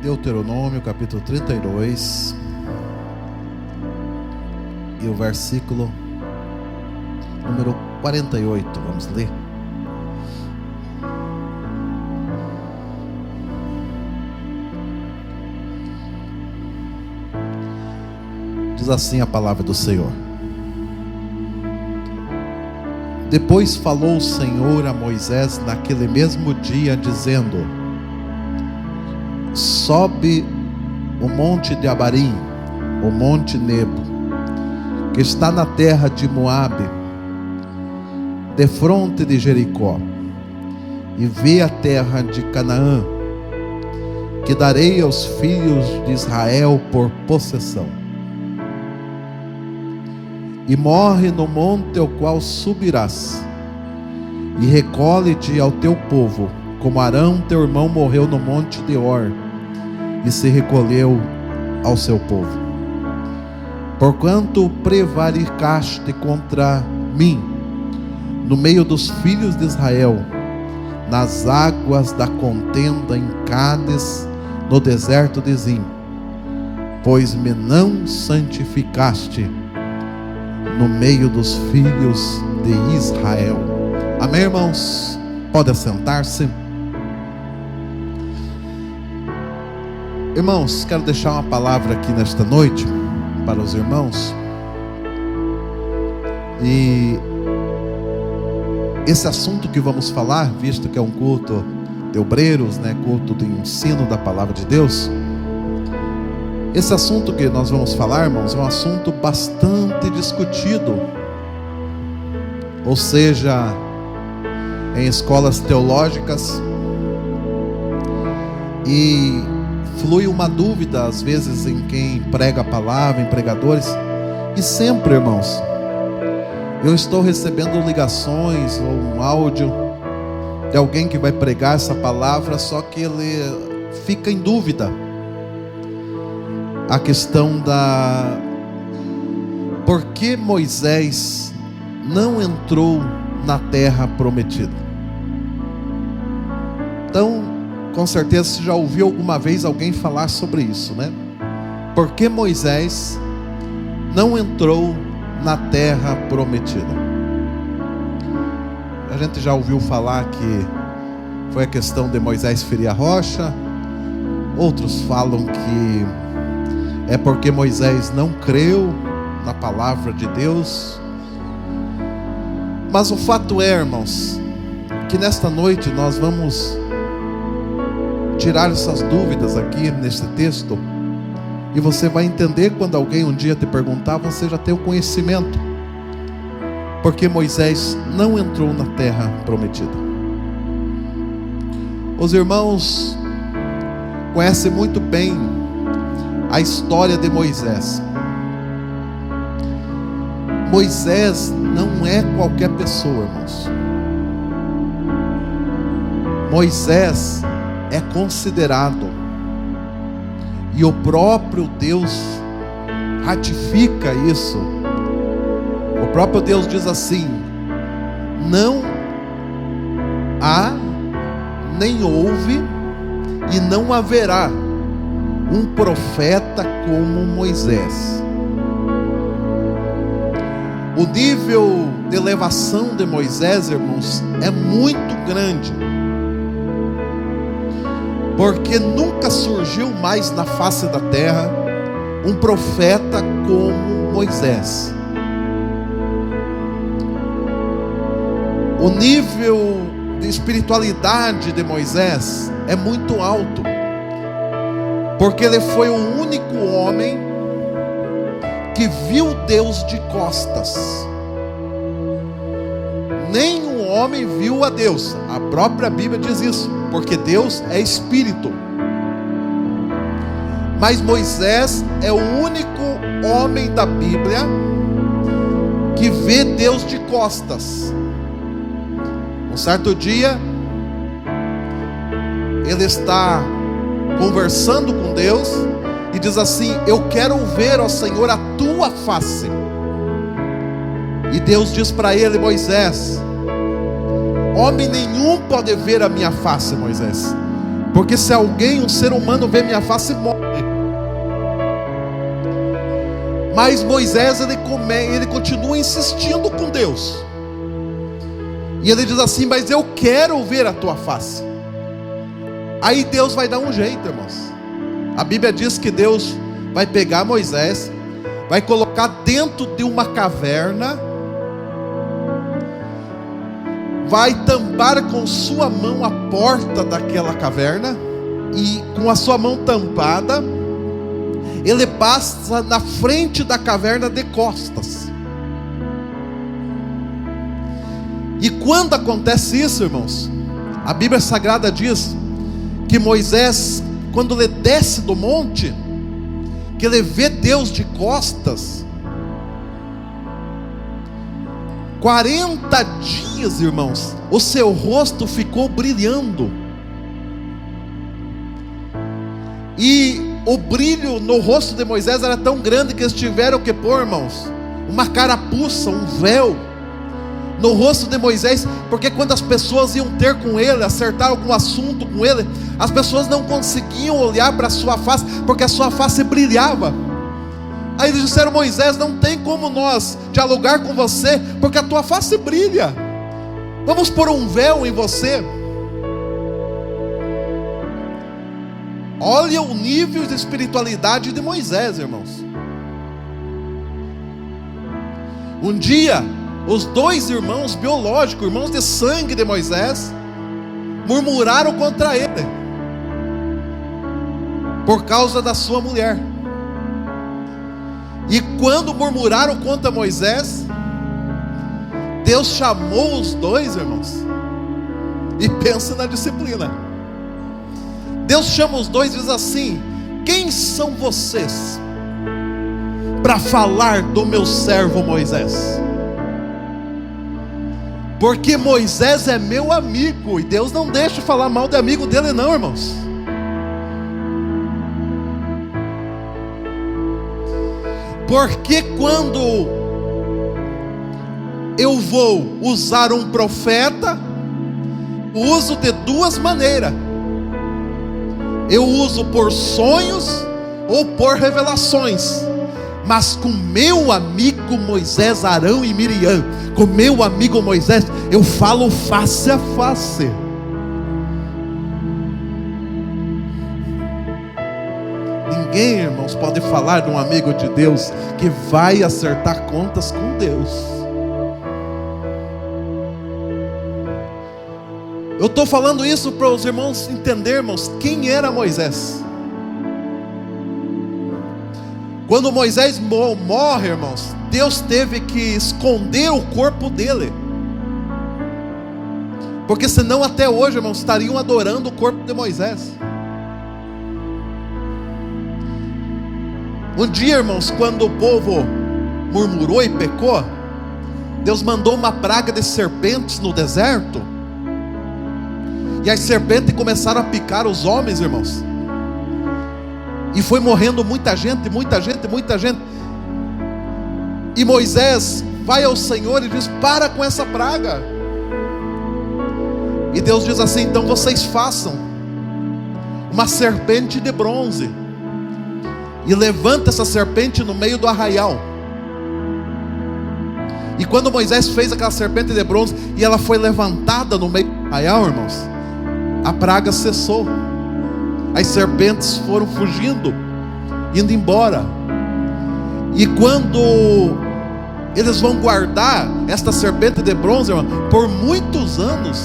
Deuteronômio capítulo 32 e o versículo número 48, vamos ler. Diz assim a palavra do Senhor: Depois falou o Senhor a Moisés naquele mesmo dia, dizendo: Sobe o monte de Abarim, o monte Nebo, que está na terra de Moabe, defronte de Jericó, e vê a terra de Canaã, que darei aos filhos de Israel por possessão. E morre no monte ao qual subirás, e recolhe-te ao teu povo, como Arão teu irmão morreu no monte de Hor, e se recolheu ao seu povo. Porquanto prevaricaste contra mim no meio dos filhos de Israel, nas águas da contenda em Cádiz, no deserto de Zim, pois me não santificaste no meio dos filhos de Israel. Amém, irmãos? Pode assentar-se. Irmãos, quero deixar uma palavra aqui nesta noite para os irmãos. E esse assunto que vamos falar, visto que é um culto de obreiros, culto de ensino da palavra de Deus, esse assunto que nós vamos falar, irmãos, é um assunto bastante discutido, ou seja, em escolas teológicas, e flui uma dúvida às vezes em quem prega a palavra, em pregadores. E sempre, irmãos, eu estou recebendo ligações ou um áudio de alguém que vai pregar essa palavra, só que ele fica em dúvida a questão da por que Moisés não entrou na terra prometida. Então, com certeza você já ouviu alguma vez alguém falar sobre isso, Por que Moisés não entrou na terra prometida? A gente já ouviu falar que foi a questão de Moisés ferir a rocha. Outros falam que é porque Moisés não creu na palavra de Deus. Mas o fato é, irmãos, que nesta noite nós vamos tirar essas dúvidas aqui neste texto, e você vai entender quando alguém um dia te perguntar, você já tem o conhecimento, porque Moisés não entrou na terra prometida. Os irmãos conhecem muito bem a história de Moisés. Moisés não é qualquer pessoa, irmãos. Moisés é considerado, e o próprio Deus ratifica isso. O próprio Deus diz assim: não há, nem houve e não haverá um profeta como Moisés. O nível de elevação de Moisés, irmãos, é muito grande, porque nunca surgiu mais na face da terra um profeta como Moisés. O nível de espiritualidade de Moisés é muito alto, porque ele foi o único homem que viu Deus de costas. Nenhum homem viu a Deus. A própria Bíblia diz isso, porque Deus é espírito. Mas Moisés é o único homem da Bíblia que vê Deus de costas. Um certo dia, ele está conversando com Deus e diz assim: eu quero ver, ó Senhor, a tua face. E Deus diz para ele: Moisés, homem nenhum pode ver a minha face, Moisés, Porque se alguém, um ser humano, vê minha face, morre. Mas Moisés, ele continua insistindo com Deus. E ele diz assim: mas eu quero ver a tua face. Aí Deus vai dar um jeito, irmãos. A Bíblia diz que Deus vai pegar Moisés, vai colocar dentro de uma caverna, vai tampar com sua mão a porta daquela caverna, e com a sua mão tampada, ele passa na frente da caverna de costas. E quando acontece isso, irmãos, a Bíblia Sagrada diz que Moisés, quando ele desce do monte, que ele vê Deus de costas, 40 dias, irmãos, o seu rosto ficou brilhando. E o brilho no rosto de Moisés era tão grande que eles tiveram que pôr, irmãos, uma carapuça, um véu no rosto de Moisés, porque quando as pessoas iam ter com ele, acertar algum assunto com ele, as pessoas não conseguiam olhar para a sua face, porque a sua face brilhava. Aí eles disseram: Moisés, não tem como nós dialogar com você, porque a tua face brilha. Vamos pôr um véu em você. Olha o nível de espiritualidade de Moisés, irmãos. Um dia, os dois irmãos biológicos, irmãos de sangue de Moisés, murmuraram contra ele, por causa da sua mulher. E quando murmuraram contra Moisés, Deus chamou os dois, irmãos. E pensa na disciplina. Deus chama os dois e diz assim: quem são vocês para falar do meu servo Moisés? Porque Moisés é meu amigo, e Deus não deixa falar mal de amigo dele não, irmãos. Porque quando eu vou usar um profeta, uso de duas maneiras. Eu uso por sonhos ou por revelações. Mas com meu amigo Moisés, Arão e Miriam, com meu amigo Moisés, eu falo face a face. Ninguém, irmãos, pode falar de um amigo de Deus que vai acertar contas com Deus. Eu estou falando isso para os irmãos entendermos quem era Moisés. Quando Moisés morre, irmãos, Deus teve que esconder o corpo dele, porque senão até hoje, irmãos, estariam adorando o corpo de Moisés. Um dia, irmãos, quando o povo murmurou e pecou, Deus mandou uma praga de serpentes no deserto, e as serpentes começaram a picar os homens, irmãos. E foi morrendo muita gente, muita gente, muita gente. E Moisés vai ao Senhor e diz: para com essa praga. E Deus diz assim: então vocês façam uma serpente de bronze, e levanta essa serpente no meio do arraial. E quando Moisés fez aquela serpente de bronze, e ela foi levantada no meio do arraial, irmãos, a praga cessou. As serpentes foram fugindo, indo embora. E quando eles vão guardar esta serpente de bronze, irmão, por muitos anos,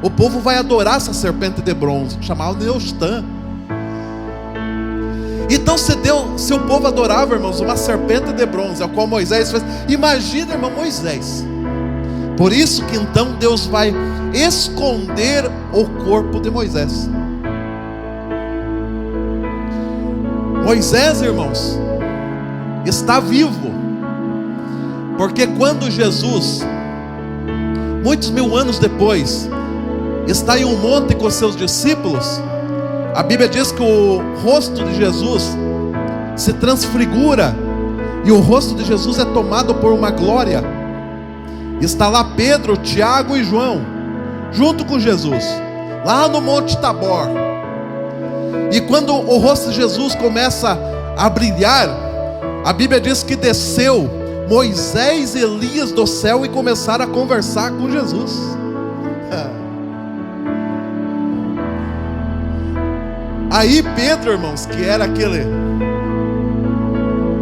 o povo vai adorar essa serpente de bronze, chamada Neostã. Então se o povo adorava, irmãos, uma serpente de bronze, a qual Moisés fez, imagina, irmão, Moisés. Por isso que então Deus vai esconder o corpo de Moisés. Moisés, irmãos, está vivo, porque quando Jesus, muitos mil anos depois, está em um monte com seus discípulos, a Bíblia diz que o rosto de Jesus se transfigura, e o rosto de Jesus é tomado por uma glória. Está lá Pedro, Tiago e João, junto com Jesus, lá no Monte Tabor. E quando o rosto de Jesus começa a brilhar, a Bíblia diz que desceu Moisés e Elias do céu e começaram a conversar com Jesus. Aí Pedro, irmãos, que era aquele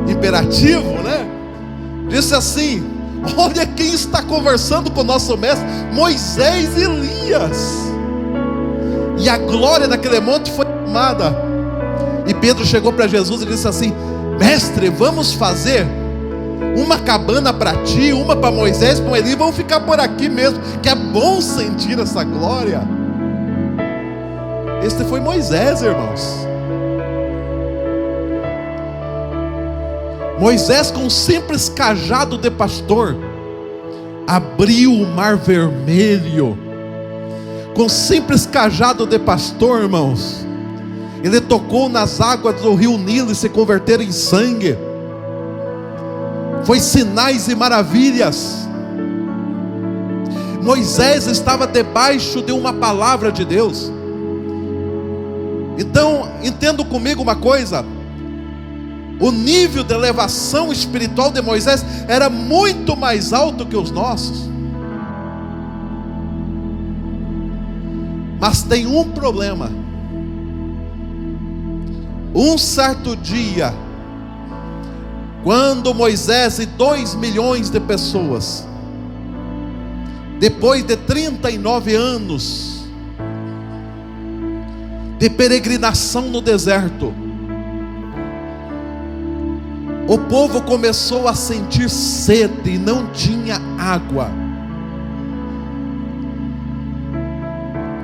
imperativo, né? Disse assim: olha quem está conversando com o nosso mestre, Moisés e Elias. E a glória daquele monte foi tomada. E Pedro chegou para Jesus e disse assim: mestre, vamos fazer uma cabana para ti, uma para Moisés, para Elias, vamos ficar por aqui mesmo, que é bom sentir essa glória. Este foi Moisés, irmãos. Moisés, com um simples cajado de pastor, abriu o mar vermelho. Com um simples cajado de pastor, irmãos, ele tocou nas águas do rio Nilo e se converteram em sangue. Foi sinais e maravilhas. Moisés estava debaixo de uma palavra de Deus. Então, entenda comigo uma coisa: o nível de elevação espiritual de Moisés era muito mais alto que os nossos. Mas tem um problema. Um certo dia, quando Moisés e 2 milhões de pessoas, depois de 39 anos de peregrinação no deserto, o povo começou a sentir sede e não tinha água.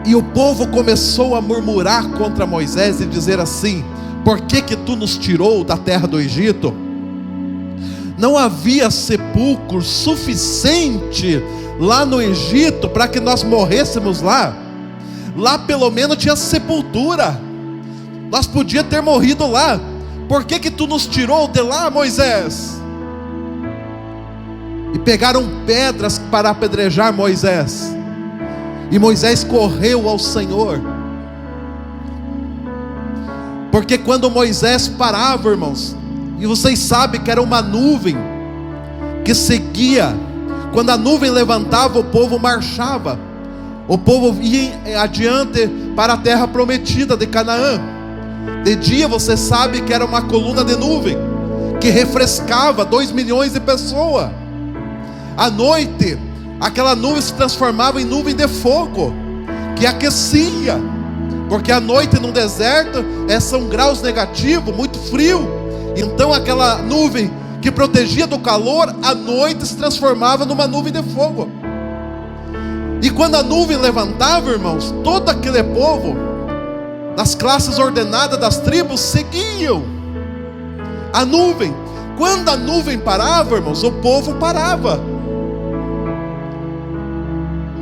E o povo começou a murmurar contra Moisés e dizer assim: por que que tu nos tirou da terra do Egito? Não havia sepulcro suficiente lá no Egito para que nós morrêssemos lá. Lá pelo menos tinha sepultura. Nós podíamos ter morrido lá. Por que que tu nos tirou de lá, Moisés? E pegaram pedras para apedrejar Moisés. E Moisés correu ao Senhor. Porque quando Moisés parava, irmãos, e vocês sabem que era uma nuvem que seguia. Quando a nuvem levantava, o povo marchava. O povo ia adiante para a terra prometida de Canaã. De dia você sabe que era uma coluna de nuvem que refrescava 2 milhões de pessoas. À noite, aquela nuvem se transformava em nuvem de fogo que aquecia, porque à noite no deserto são graus negativos, muito frio. Então aquela nuvem que protegia do calor, à noite se transformava numa nuvem de fogo. E quando a nuvem levantava, irmãos, todo aquele povo, das classes ordenadas das tribos, seguiam a nuvem. Quando a nuvem parava, irmãos, o povo parava.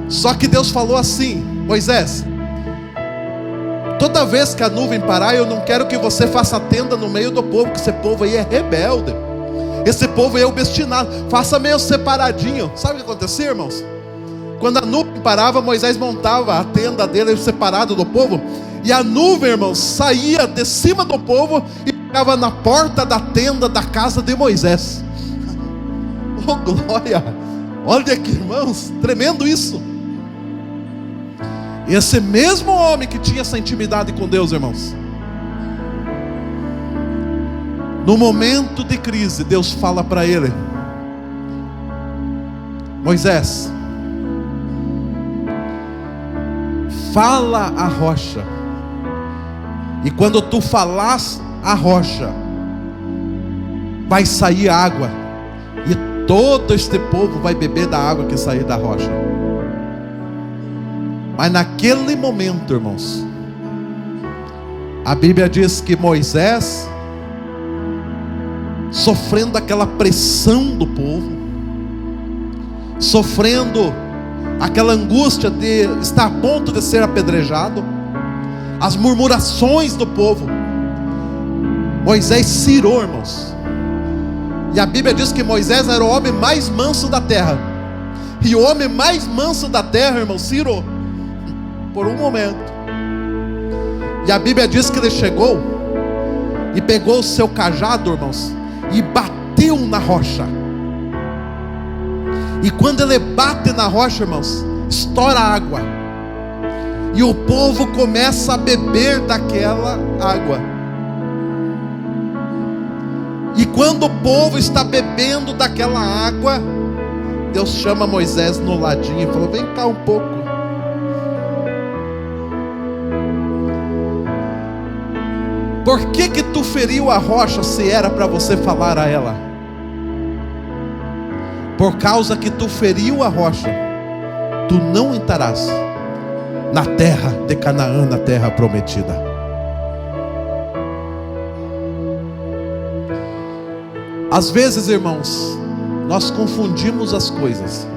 Só que Deus falou assim: Moisés, toda vez que a nuvem parar, eu não quero que você faça tenda no meio do povo, que esse povo aí é rebelde, esse povo aí é obstinado. Faça meio separadinho. Sabe o que acontecia, irmãos? Quando a nuvem parava, Moisés montava a tenda dele separado do povo, e a nuvem, irmãos, saía de cima do povo e ficava na porta da tenda da casa de Moisés. Oh glória! Olha aqui, irmãos, tremendo isso. E esse mesmo homem que tinha essa intimidade com Deus, irmãos, no momento de crise, Deus fala para ele: Moisés, fala a rocha, e quando tu falas a rocha, vai sair água, e todo este povo vai beber da água que sair da rocha. Mas naquele momento, irmãos, a Bíblia diz que Moisés, sofrendo aquela pressão do povo, sofrendo aquela angústia de estar a ponto de ser apedrejado, as murmurações do povo, Moisés cirou, irmãos. E a Bíblia diz que Moisés era o homem mais manso da terra. E o homem mais manso da terra, irmãos, cirou por um momento. E a Bíblia diz que ele chegou e pegou o seu cajado, irmãos, e bateu na rocha. E quando ele bate na rocha, irmãos, estoura água. E o povo começa a beber daquela água. E quando o povo está bebendo daquela água, Deus chama Moisés no ladinho e falou: vem cá um pouco. Por que que tu feriu a rocha se era para você falar a ela? Por causa que tu feriu a rocha, tu não entrarás na terra de Canaã, na terra prometida. Às vezes, irmãos, nós confundimos as coisas.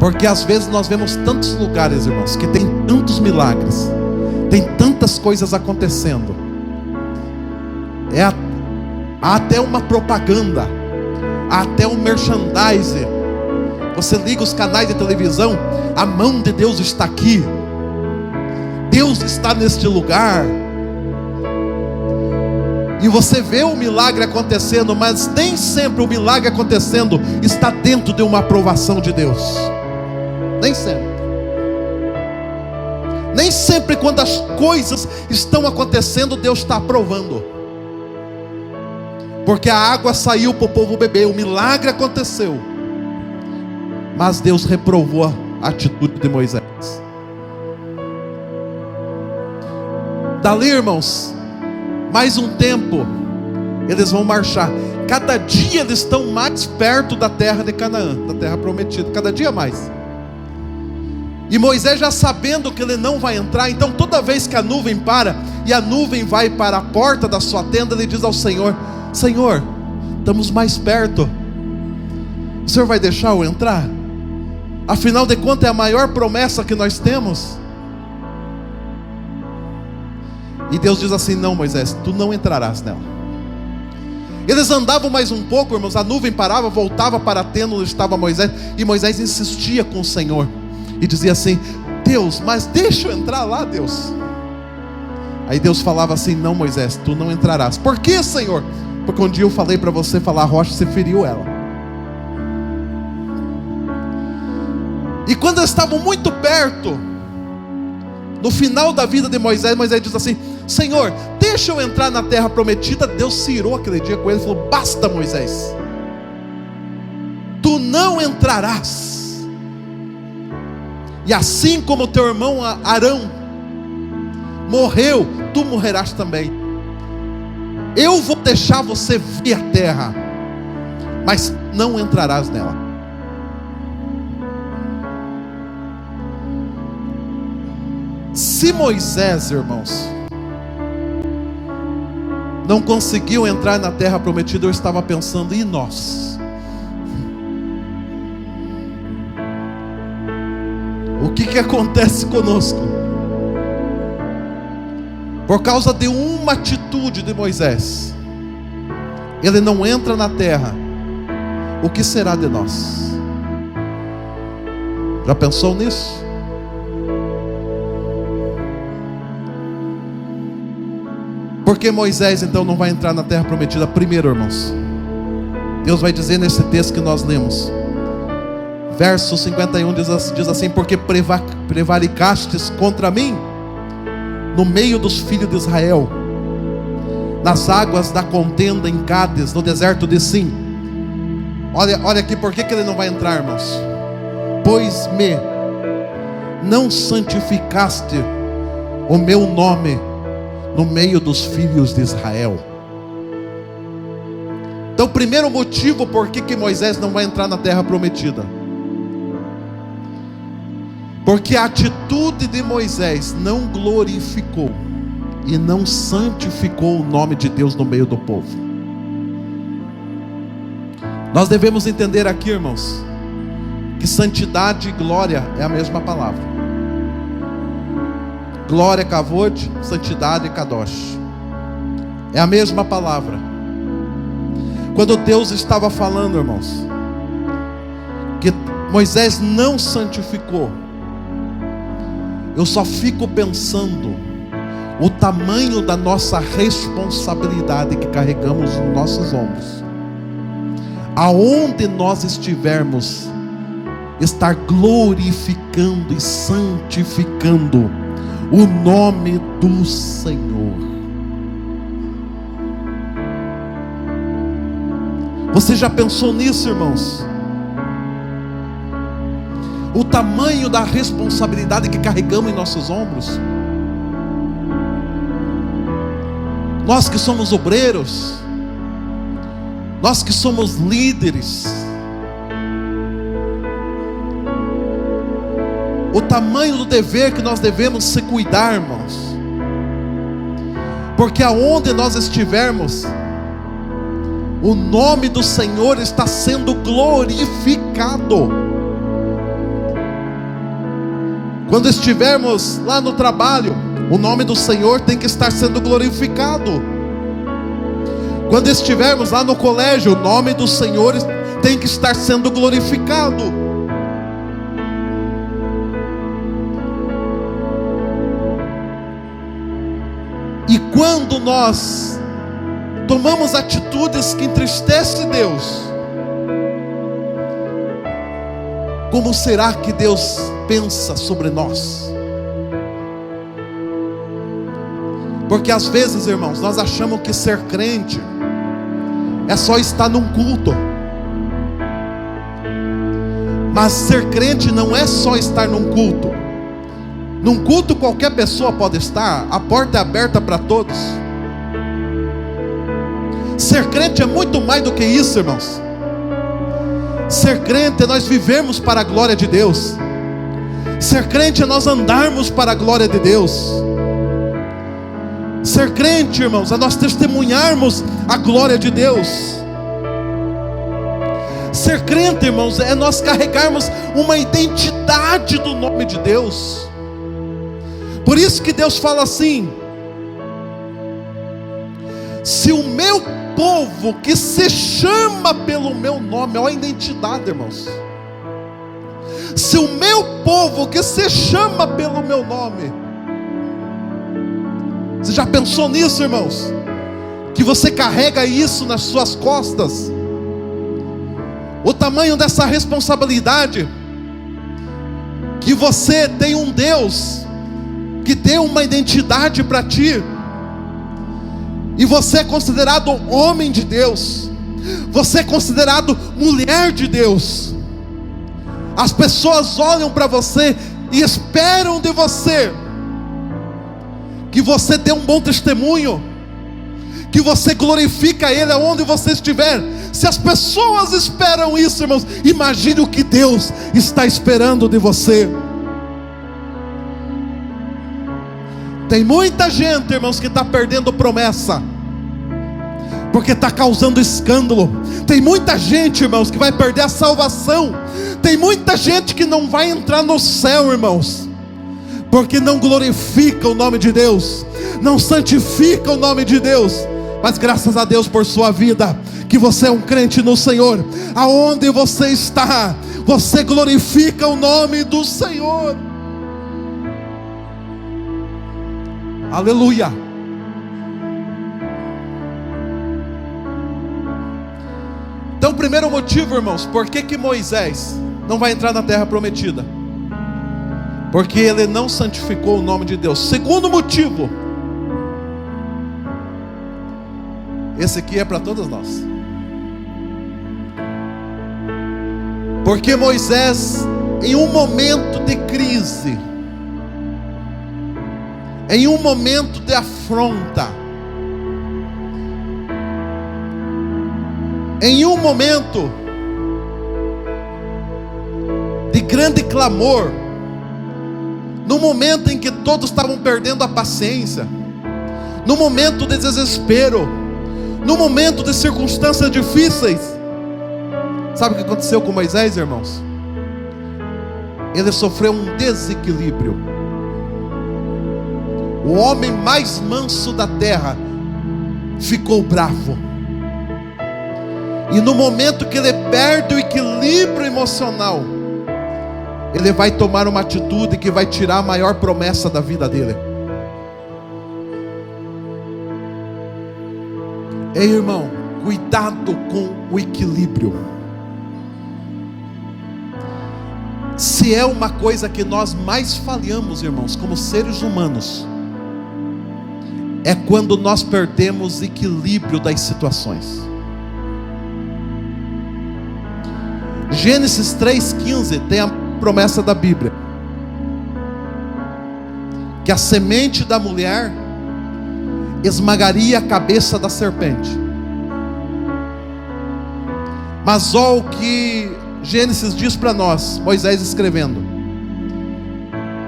Porque às vezes nós vemos tantos lugares, irmãos, que tem tantos milagres, tem tantas coisas acontecendo. Há até uma propaganda, há até um merchandising. Você liga os canais de televisão, a mão de Deus está aqui, Deus está neste lugar. E você vê o milagre acontecendo, mas nem sempre o milagre acontecendo está dentro de uma aprovação de Deus. Nem sempre. Nem sempre quando as coisas estão acontecendo, Deus está aprovando. Porque a água saiu para o povo beber, o milagre aconteceu, mas Deus reprovou a atitude de Moisés. Dali, irmãos, mais um tempo, eles vão marchar. Cada dia eles estão mais perto da terra de Canaã, da terra prometida, cada dia mais. E Moisés, já sabendo que ele não vai entrar, então toda vez que a nuvem para, e a nuvem vai para a porta da sua tenda, ele diz ao Senhor: Senhor, estamos mais perto, o Senhor vai deixar eu entrar? Afinal de contas é a maior promessa que nós temos. E Deus diz assim: não, Moisés, tu não entrarás nela. Eles andavam mais um pouco, irmãos, a nuvem parava, voltava para a tenda onde estava Moisés, e Moisés insistia com o Senhor, e dizia assim: Deus, mas deixa eu entrar lá, Deus. Aí Deus falava assim: não, Moisés, tu não entrarás. Por que, Senhor? Porque um dia eu falei para você falar a rocha, você feriu ela. E quando eles estavam muito perto, no final da vida de Moisés, Moisés diz assim: Senhor, deixa eu entrar na terra prometida. Deus se irou aquele dia com ele e falou: basta, Moisés, tu não entrarás. E assim como teu irmão Arão morreu, tu morrerás também. Eu vou deixar você ver a terra, mas não entrarás nela. Se Moisés, irmãos, não conseguiu entrar na terra prometida, eu estava pensando: e nós? O que acontece conosco? Por causa de uma atitude de Moisés, ele não entra na terra. O que será de nós? Já pensou nisso? Por que Moisés então não vai entrar na terra prometida? Primeiro, irmãos, Deus vai dizer nesse texto que nós lemos, verso 51, diz assim: porque prevaricastes contra mim no meio dos filhos de Israel, nas águas da contenda em Cádiz, no deserto de Sim. Olha aqui, por que ele não vai entrar, irmãos? Pois me não santificaste o meu nome no meio dos filhos de Israel. Então, o primeiro motivo por que Moisés não vai entrar na terra prometida, porque a atitude de Moisés não glorificou e não santificou o nome de Deus no meio do povo. Nós devemos entender aqui, irmãos, que santidade e glória é a mesma palavra. Glória é kavod, santidade é kadosh. É a mesma palavra. Quando Deus estava falando, irmãos, que Moisés não santificou, eu só fico pensando o tamanho da nossa responsabilidade que carregamos nos nossos ombros. Aonde nós estivermos, estar glorificando e santificando o nome do Senhor. Você já pensou nisso, irmãos? O tamanho da responsabilidade que carregamos em nossos ombros. Nós que somos obreiros, nós que somos líderes, o tamanho do dever que nós devemos se cuidar, irmãos, porque aonde nós estivermos, o nome do Senhor está sendo glorificado. Quando estivermos lá no trabalho, o nome do Senhor tem que estar sendo glorificado. Quando estivermos lá no colégio, o nome do Senhor tem que estar sendo glorificado. E quando nós tomamos atitudes que entristecem Deus, como será que Deus pensa sobre nós? Porque às vezes, irmãos, nós achamos que ser crente é só estar num culto. Mas ser crente não é só estar num culto. Num culto qualquer pessoa pode estar, a porta é aberta para todos. Ser crente é muito mais do que isso, irmãos. Ser crente é nós vivermos para a glória de Deus. Ser crente é nós andarmos para a glória de Deus. Ser crente, irmãos, é nós testemunharmos a glória de Deus. Ser crente, irmãos, é nós carregarmos uma identidade do nome de Deus. Por isso que Deus fala assim: se o meu povo que se chama pelo meu nome, olha a identidade, irmãos. Se o meu povo que se chama pelo meu nome. Você já pensou nisso, irmãos? Que você carrega isso nas suas costas? O tamanho dessa responsabilidade, que você tem um Deus que deu uma identidade para ti, e você é considerado homem de Deus, você é considerado mulher de Deus. As pessoas olham para você e esperam de você que você dê um bom testemunho, que você glorifica Ele aonde você estiver. Se as pessoas esperam isso, irmãos, imagine o que Deus está esperando de você. Tem muita gente, irmãos, que está perdendo promessa, porque está causando escândalo. Tem muita gente, irmãos, que vai perder a salvação. Tem muita gente que não vai entrar no céu, irmãos, porque não glorifica o nome de Deus, não santifica o nome de Deus. Mas graças a Deus por sua vida, que você é um crente no Senhor. Aonde você está, você glorifica o nome do Senhor. Aleluia. Então, o primeiro motivo, irmãos, por que Moisés não vai entrar na terra prometida? Porque ele não santificou o nome de Deus. Segundo motivo, esse aqui é para todos nós. Porque Moisés, em um momento de crise, em um momento de afronta, em um momento de grande clamor, no momento em que todos estavam perdendo a paciência, no momento de desespero, no momento de circunstâncias difíceis, sabe o que aconteceu com Moisés, irmãos? Ele sofreu um desequilíbrio. O homem mais manso da terra ficou bravo. E no momento que ele perde o equilíbrio emocional, ele vai tomar uma atitude que vai tirar a maior promessa da vida dele. Ei, irmão, cuidado com o equilíbrio. Se é uma coisa que nós mais falhamos, irmãos, como seres humanos, é quando nós perdemos equilíbrio das situações. Gênesis 3,15 tem a promessa da Bíblia, que a semente da mulher esmagaria a cabeça da serpente. Mas olha o que Gênesis diz para nós, Moisés escrevendo.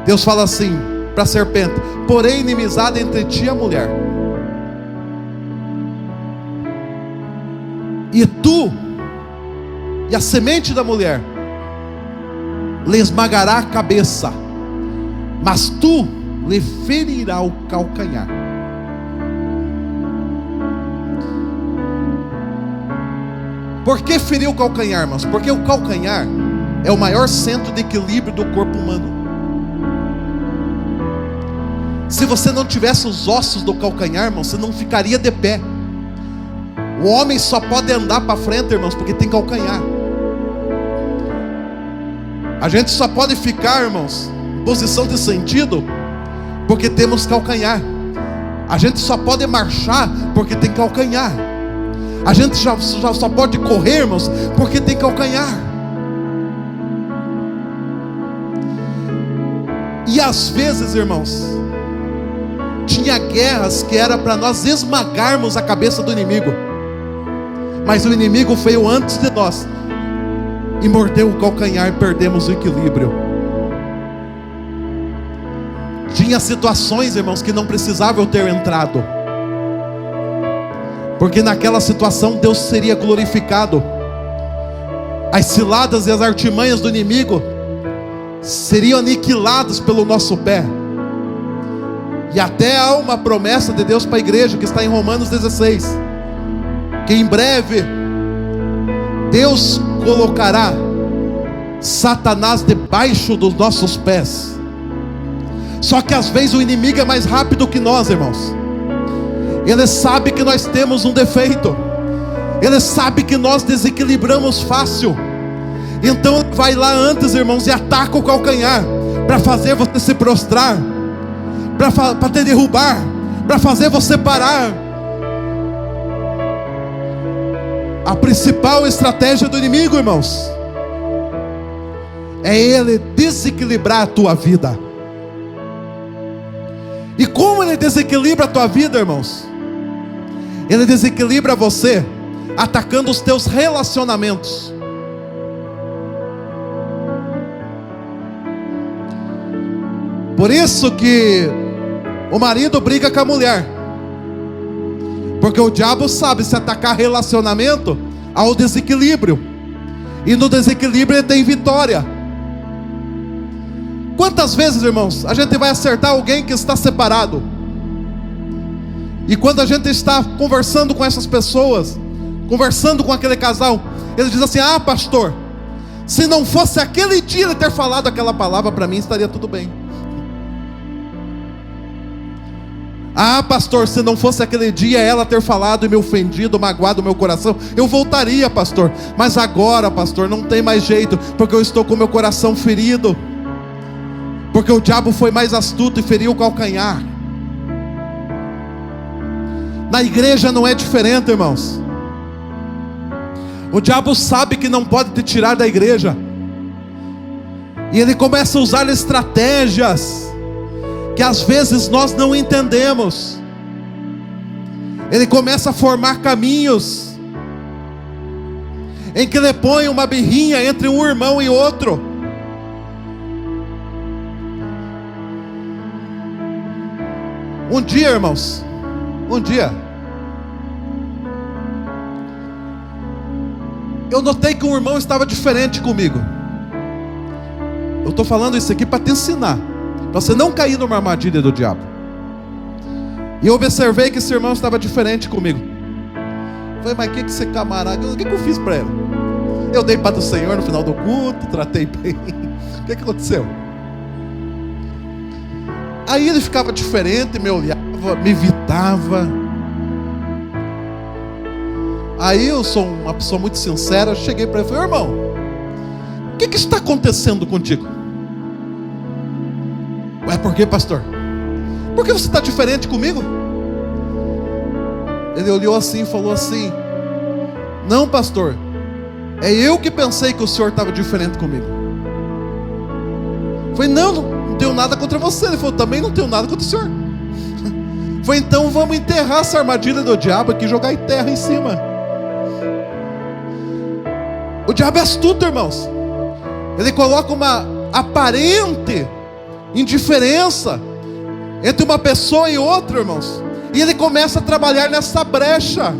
Deus fala assim para a serpente: porém inimizade entre ti e a mulher, e tu e a semente da mulher lhe esmagará a cabeça, mas tu lhe ferirá o calcanhar. Por que ferir o calcanhar, irmãos? Porque o calcanhar é o maior centro de equilíbrio do corpo humano. Se você não tivesse os ossos do calcanhar, irmãos, você não ficaria de pé. O homem só pode andar para frente, irmãos, porque tem calcanhar. A gente só pode ficar, irmãos, em posição de sentido porque temos calcanhar. A gente só pode marchar porque tem calcanhar. A gente já só pode correr, irmãos, porque tem calcanhar. E às vezes, irmãos, tinha guerras que era para nós esmagarmos a cabeça do inimigo, mas o inimigo veio antes de nós e mordeu o calcanhar e perdemos o equilíbrio. Tinha situações, irmãos, que não precisava eu ter entrado, porque naquela situação Deus seria glorificado. As ciladas e as artimanhas do inimigo seriam aniquiladas pelo nosso pé. E até há uma promessa de Deus para a igreja, que está em Romanos 16, que em breve Deus colocará Satanás debaixo dos nossos pés. Só que às vezes o inimigo é mais rápido que nós, irmãos. Ele sabe que nós temos um defeito, ele sabe que nós desequilibramos fácil. Então ele vai lá antes, irmãos, e ataca o calcanhar, para fazer você se prostrar, para te derrubar, para fazer você parar. A principal estratégia do inimigo, irmãos, é ele desequilibrar a tua vida. E como ele desequilibra a tua vida, irmãos? Ele desequilibra você atacando os teus relacionamentos. Por isso que o marido briga com a mulher, porque o diabo sabe, se atacar relacionamento, há o desequilíbrio, e no desequilíbrio ele tem vitória. Quantas vezes, irmãos, a gente vai acertar alguém que está separado, e quando a gente está conversando com essas pessoas, conversando com aquele casal, ele diz assim: ah, pastor, se não fosse aquele dia ele ter falado aquela palavra para mim, estaria tudo bem. Ah, pastor, se não fosse aquele dia ela ter falado e me ofendido, magoado o meu coração, eu voltaria, pastor. Mas agora, pastor, não tem mais jeito, porque eu estou com o meu coração ferido, porque o diabo foi mais astuto e feriu o calcanhar. Na igreja não é diferente, irmãos. O diabo sabe que não pode te tirar da igreja, e ele começa a usar estratégias que às vezes nós não entendemos. Ele começa a formar caminhos em que ele põe uma birrinha entre um irmão e outro. Um dia, irmãos, eu notei que um irmão estava diferente comigo. Eu estou falando isso aqui para te ensinar, para você não cair numa armadilha do diabo. E eu observei que esse irmão estava diferente comigo. Eu falei: mas que esse camarada, o que eu fiz para ele? Eu dei para o Senhor no final do culto, tratei bem. O que aconteceu? Aí ele ficava diferente, me olhava, me evitava. Aí eu sou uma pessoa muito sincera, eu cheguei para ele e falei: irmão, o que está acontecendo contigo? Ué, por que, pastor? Por que você está diferente comigo? Ele olhou assim e falou assim: não, pastor, é eu que pensei que o senhor estava diferente comigo. Eu falei: não tenho nada contra você. Ele falou: também não tenho nada contra o senhor. Eu falei: então vamos enterrar essa armadilha do diabo aqui e jogar em terra em cima. O diabo é astuto, irmãos. Ele coloca uma aparente indiferença entre uma pessoa e outra, irmãos, e ele começa a trabalhar nessa brecha.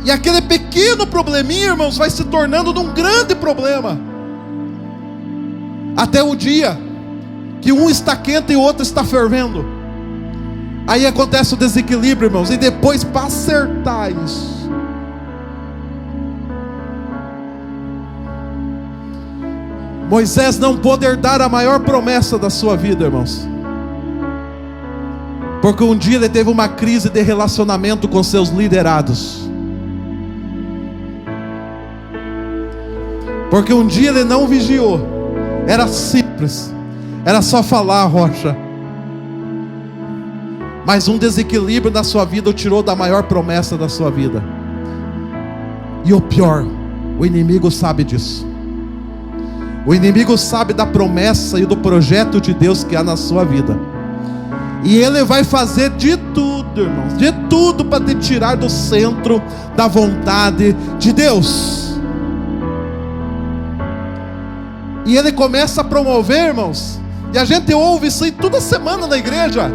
E aquele pequeno probleminha, irmãos, vai se tornando num grande problema, até o dia que um está quente e o outro está fervendo. Aí acontece o desequilíbrio, irmãos. E depois, para acertar isso, Moisés não pôde herdar a maior promessa da sua vida, irmãos, porque um dia ele teve uma crise de relacionamento com seus liderados. Porque um dia ele não vigiou. Era simples, era só falar a rocha. Mas um desequilíbrio na sua vida o tirou da maior promessa da sua vida. E o pior, o inimigo sabe disso. O inimigo sabe da promessa e do projeto de Deus que há na sua vida. E ele vai fazer de tudo, irmãos, de tudo para te tirar do centro da vontade de Deus. E ele começa a promover, irmãos, e a gente ouve isso aí toda semana na igreja.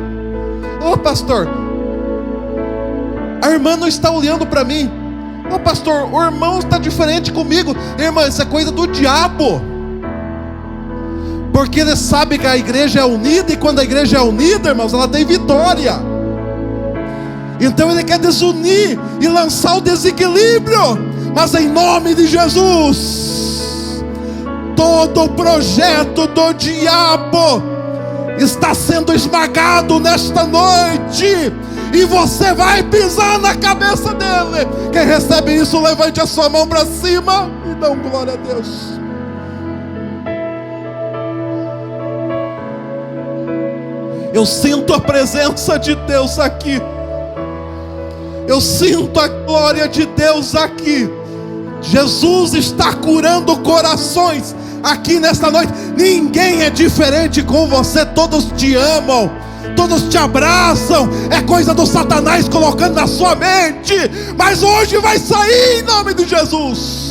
Ô pastor, a irmã não está olhando para mim. Ô pastor, o irmão está diferente comigo. Irmã, isso é coisa do diabo. Porque ele sabe que a igreja é unida, e quando a igreja é unida, irmãos, ela tem vitória. Então ele quer desunir e lançar o desequilíbrio. Mas em nome de Jesus, todo o projeto do diabo está sendo esmagado nesta noite, e você vai pisar na cabeça dele. Quem recebe isso, levante a sua mão para cima e dá glória a Deus. Eu sinto a presença de Deus aqui. Eu sinto a glória de Deus aqui. Jesus está curando corações aqui nesta noite. Ninguém é diferente com você. Todos te amam, todos te abraçam. É coisa do Satanás colocando na sua mente, mas hoje vai sair em nome de Jesus.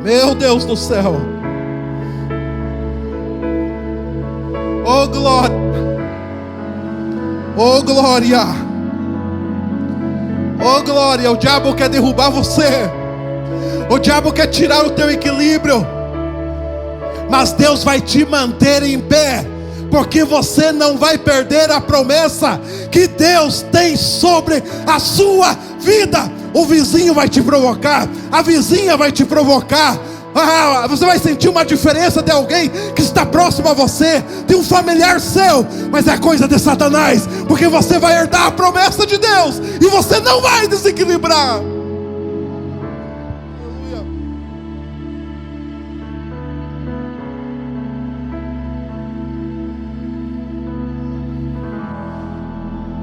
Meu Deus do céu. Oh glória. Oh glória. Oh glória. O diabo quer derrubar você. O diabo quer tirar o teu equilíbrio. Mas Deus vai te manter em pé, porque você não vai perder a promessa que Deus tem sobre a sua vida. O vizinho vai te provocar, a vizinha vai te provocar. Você vai sentir uma diferença de alguém que está próximo a você, de um familiar seu, mas é coisa de Satanás, porque você vai herdar a promessa de Deus e você não vai desequilibrar.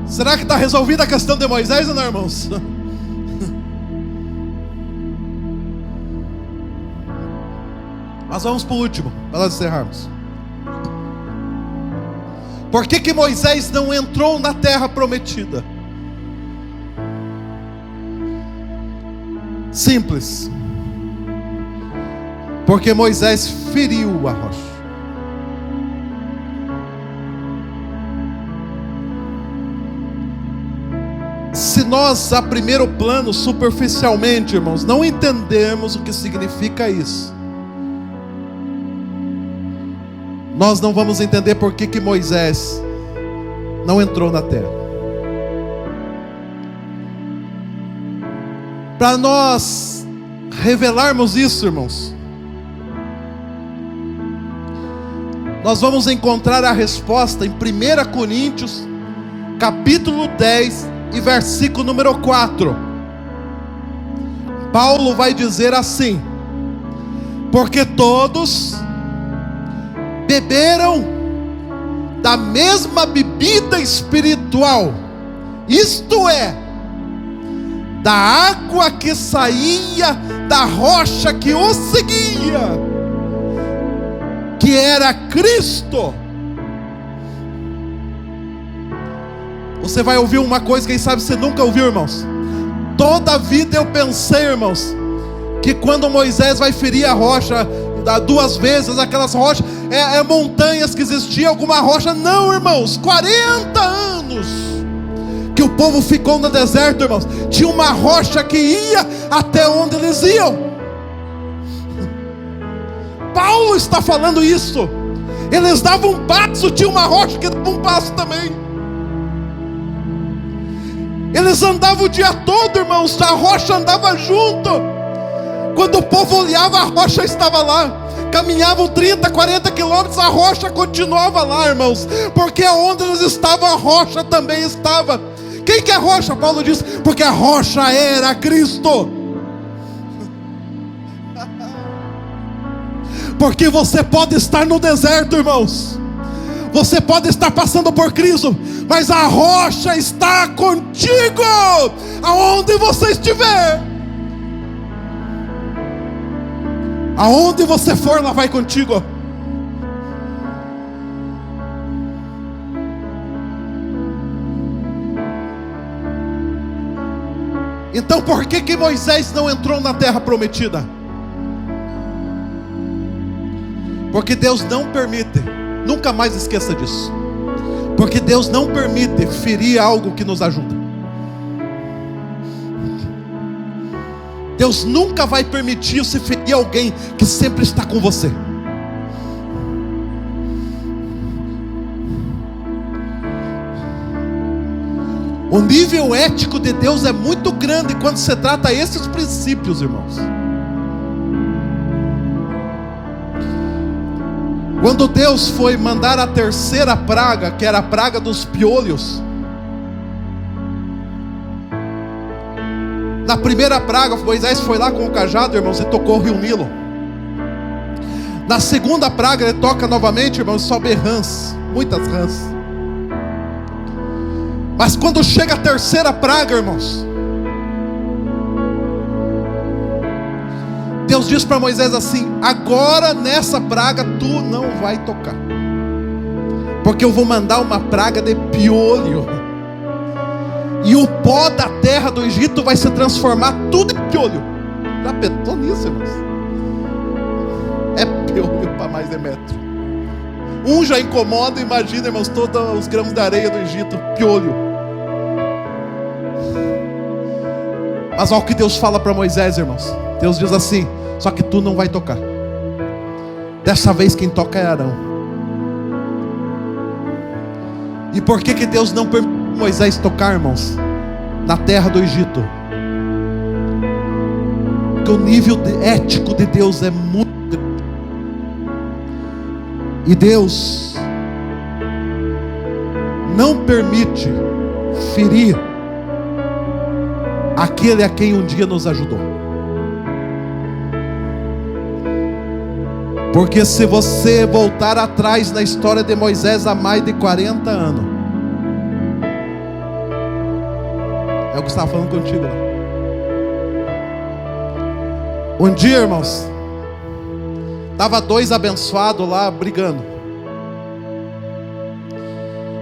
Será que está resolvida a questão de Moisés ou não, irmãos? Mas vamos para o último, para nós encerrarmos. Por que Moisés não entrou na terra prometida? Simples. Porque Moisés feriu a rocha. Se nós, a primeiro plano, superficialmente, irmãos, não entendemos o que significa isso, nós não vamos entender por que Moisés não entrou na terra. Para nós revelarmos isso, irmãos, nós vamos encontrar a resposta em 1 Coríntios, capítulo 10 e versículo número 4. Paulo vai dizer assim: porque todos beberam da mesma bebida espiritual, isto é, da água que saía da rocha que os seguia, que era Cristo. Você vai ouvir uma coisa, quem sabe você nunca ouviu, irmãos. Toda a vida eu pensei, irmãos, que quando Moisés vai ferir a rocha 2 vezes, aquelas rochas, montanhas que existia, alguma rocha. Não, irmãos, 40 anos que o povo ficou no deserto, irmãos, tinha uma rocha que ia até onde eles iam. Paulo está falando isso. Eles davam um passo, tinha uma rocha que dava um passo também. Eles andavam o dia todo, irmãos, a rocha andava junto. Quando o povo olhava, a rocha estava lá. Caminhavam 30, 40 quilômetros, a rocha continuava lá, irmãos, porque onde eles estavam, a rocha também estava. Quem que é a rocha? Paulo diz, porque a rocha era Cristo. Porque você pode estar no deserto, irmãos, você pode estar passando por crise, mas a rocha está contigo, aonde você estiver. Aonde você for, ela vai contigo. Então por que Moisés não entrou na terra prometida? Porque Deus não permite, nunca mais esqueça disso, porque Deus não permite ferir algo que nos ajuda. Deus nunca vai permitir você ferir alguém que sempre está com você. O nível ético de Deus é muito grande quando se trata esses princípios, irmãos. Quando Deus foi mandar a terceira praga, que era a praga dos piolhos, na primeira praga, Moisés foi lá com o cajado, irmãos, e tocou o rio Nilo. Na segunda praga, ele toca novamente, irmãos, sobe rãs, muitas rãs. Mas quando chega a terceira praga, irmãos, Deus diz para Moisés assim: agora nessa praga tu não vai tocar, porque eu vou mandar uma praga de piolho. E o pó da terra do Egito vai se transformar tudo em piolho. Já pensou nisso, irmãos? É piolho para mais de metro. Um já incomoda, imagina, irmãos, todos os grãos de areia do Egito, piolho. Mas olha o que Deus fala para Moisés, irmãos. Deus diz assim: só que tu não vai tocar. Dessa vez quem toca é Arão. E por que Deus não permitiu Moisés tocar, irmãos, na terra do Egito? Porque o nível ético de Deus é muito grande. E Deus não permite ferir aquele a quem um dia nos ajudou. Porque se você voltar atrás na história de Moisés há mais de 40 anos, é o que estava falando contigo lá. Um dia, irmãos, estava 2 abençoados lá brigando.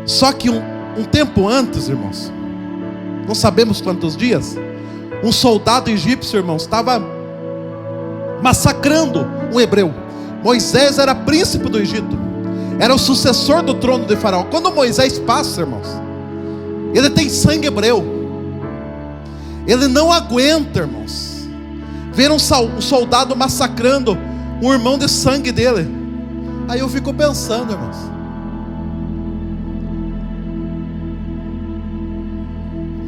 Só que um tempo antes, irmãos, não sabemos quantos dias, um soldado egípcio, irmãos, estava massacrando um hebreu. Moisés era príncipe do Egito, era o sucessor do trono de Faraó. Quando Moisés passa, irmãos, ele tem sangue hebreu. Ele não aguenta, irmãos, ver um soldado massacrando um irmão de sangue dele. Aí eu fico pensando, irmãos,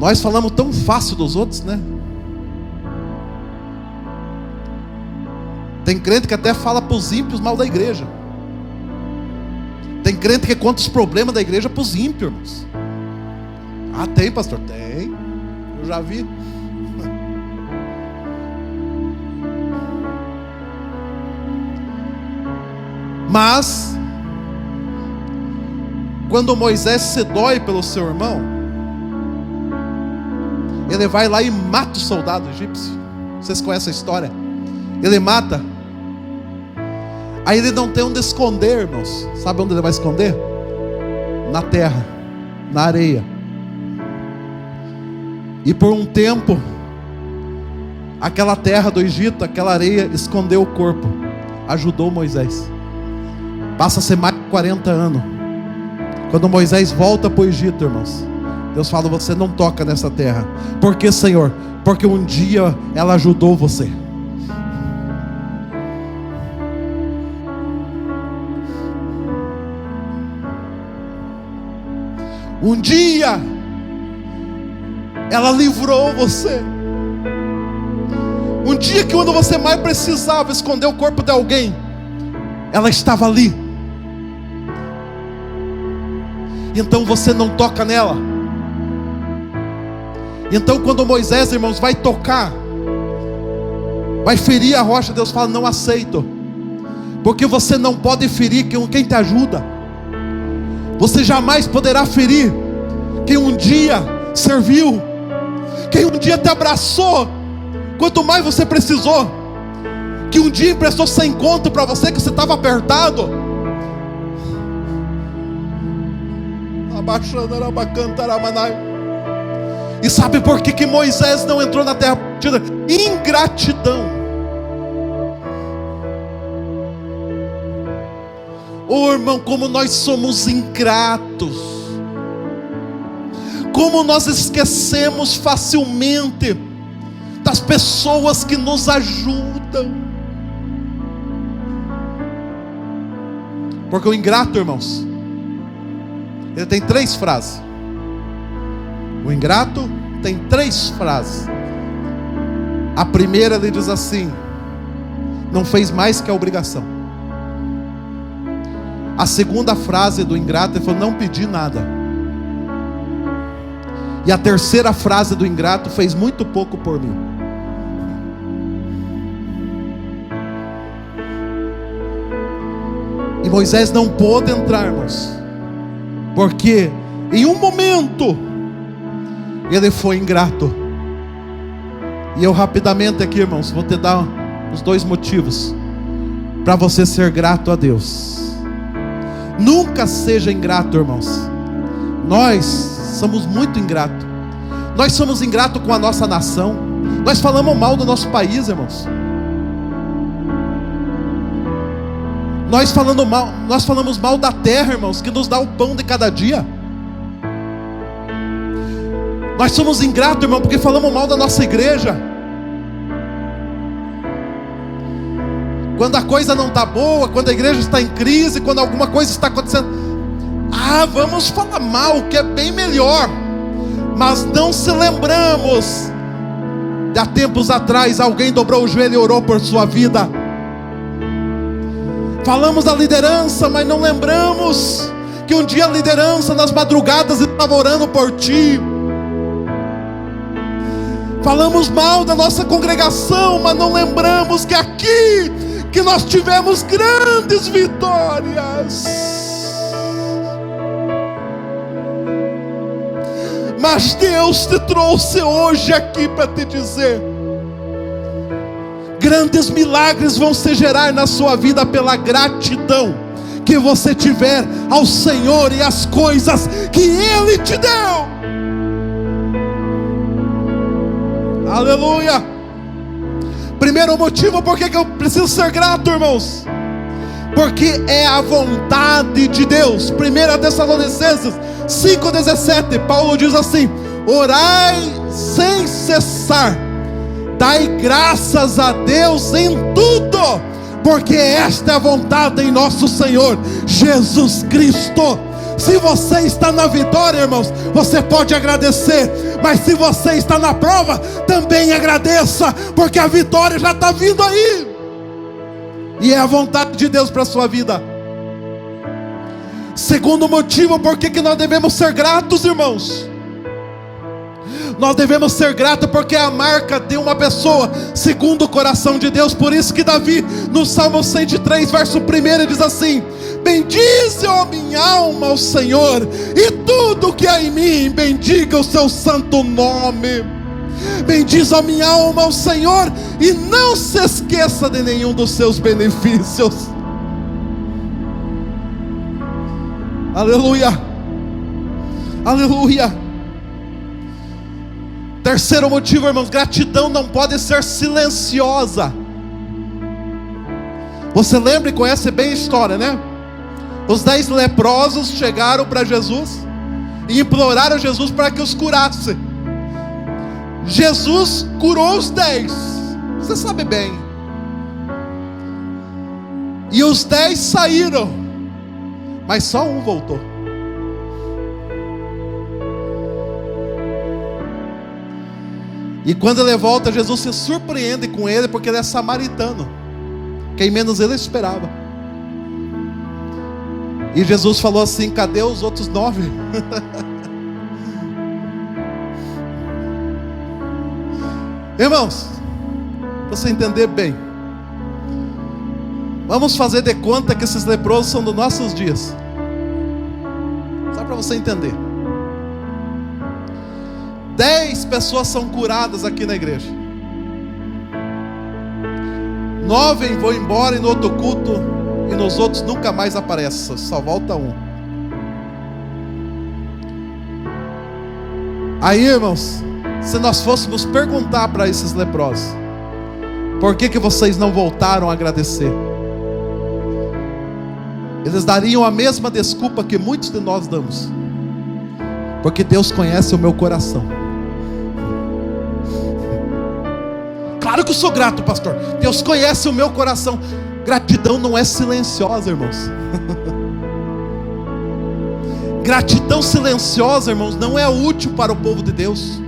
nós falamos tão fácil dos outros, né? Tem crente que até fala para os ímpios mal da igreja. Tem crente que conta os problemas da igreja para os ímpios, irmãos. Ah, tem, pastor? Tem. Eu já vi. Mas quando Moisés se dói pelo seu irmão, ele vai lá e mata o soldado egípcio. Vocês conhecem a história? Ele mata. Aí ele não tem onde esconder, irmãos. Sabe onde ele vai esconder? Na terra, na areia. E por um tempo, aquela terra do Egito, aquela areia, escondeu o corpo. Ajudou Moisés. Passa a ser mais de 40 anos. Quando Moisés volta para o Egito, irmãos, Deus fala: você não toca nessa terra. Por que, Senhor? Porque um dia ela ajudou você. Um dia ela livrou você. Um dia que quando você mais precisava esconder o corpo de alguém, ela estava ali. Então você não toca nela. Então quando Moisés, irmãos, vai tocar, vai ferir a rocha, Deus fala: não aceito. Porque você não pode ferir quem te ajuda. Você jamais poderá ferir quem um dia serviu, quem um dia te abraçou quanto mais você precisou, que um dia emprestou sem conto para você, que você estava apertado. E sabe por que Moisés não entrou na terra prometida? Ingratidão. Oh, irmão, como nós somos ingratos, como nós esquecemos facilmente das pessoas que nos ajudam. Porque o ingrato, irmãos, ele tem 3 frases. O ingrato tem 3 frases. A primeira, ele diz assim: não fez mais que a obrigação. A segunda frase do ingrato, ele falou: não pedi nada. E a terceira frase do ingrato: fez muito pouco por mim. E Moisés não pôde entrar, irmãos, porque em um momento ele foi ingrato. E eu rapidamente aqui, irmãos, vou te dar os 2 motivos para você ser grato a Deus. Nunca seja ingrato, irmãos. Nós somos muito ingratos. Nós somos ingratos com a nossa nação. Nós falamos mal do nosso país, irmãos. Nós falamos mal da terra, irmãos, que nos dá o pão de cada dia. Nós somos ingratos, irmão, porque falamos mal da nossa igreja. Quando a coisa não está boa, quando a igreja está em crise, quando alguma coisa está acontecendo, vamos falar mal, que é bem melhor. Mas não se lembramos de há tempos atrás alguém dobrou o joelho e orou por sua vida. Falamos da liderança, mas não lembramos que um dia a liderança nas madrugadas estava orando por ti. Falamos mal da nossa congregação, mas não lembramos que aqui que nós tivemos grandes vitórias. Mas Deus te trouxe hoje aqui para te dizer: grandes milagres vão se gerar na sua vida pela gratidão que você tiver ao Senhor e às coisas que Ele te deu. Aleluia. Primeiro motivo por que eu preciso ser grato, irmãos: porque é a vontade de Deus. 1 Tessalonicenses 5,17, Paulo diz assim: orai sem cessar, dai graças a Deus em tudo, porque esta é a vontade em nosso Senhor Jesus Cristo. Se você está na vitória, irmãos, você pode agradecer, mas se você está na prova, também agradeça, porque a vitória já está vindo aí, e é a vontade de Deus para a sua vida. Segundo motivo, por que nós devemos ser gratos, irmãos? Nós devemos ser gratos porque é a marca de uma pessoa segundo o coração de Deus. Por isso que Davi, no Salmo 103, verso 1, ele diz assim: bendize, ó minha alma, ao Senhor, e tudo que há em mim, bendiga o seu santo nome. Bendize, ó minha alma, ao Senhor, e não se esqueça de nenhum dos seus benefícios. Aleluia, aleluia. Terceiro motivo, irmãos, gratidão não pode ser silenciosa. Você lembra e conhece bem a história, né? Os 10 leprosos chegaram para Jesus e imploraram a Jesus para que os curasse. Jesus curou os 10, você sabe bem. E os 10 saíram, mas só um voltou. E quando ele volta, Jesus se surpreende com ele, porque ele é samaritano, quem menos ele esperava. E Jesus falou assim: cadê os outros 9? Irmãos, para você entender bem, vamos fazer de conta que esses leprosos são dos nossos dias, só para você entender. 10 pessoas são curadas aqui na igreja, 9 vão embora e no outro culto, e nos outros nunca mais aparece, só volta um. Aí, irmãos, se nós fôssemos perguntar para esses leprosos: por que vocês não voltaram a agradecer? Eles dariam a mesma desculpa que muitos de nós damos: porque Deus conhece o meu coração. Claro que eu sou grato, pastor. Deus conhece o meu coração. Gratidão não é silenciosa, irmãos. Gratidão silenciosa, irmãos, não é útil para o povo de Deus.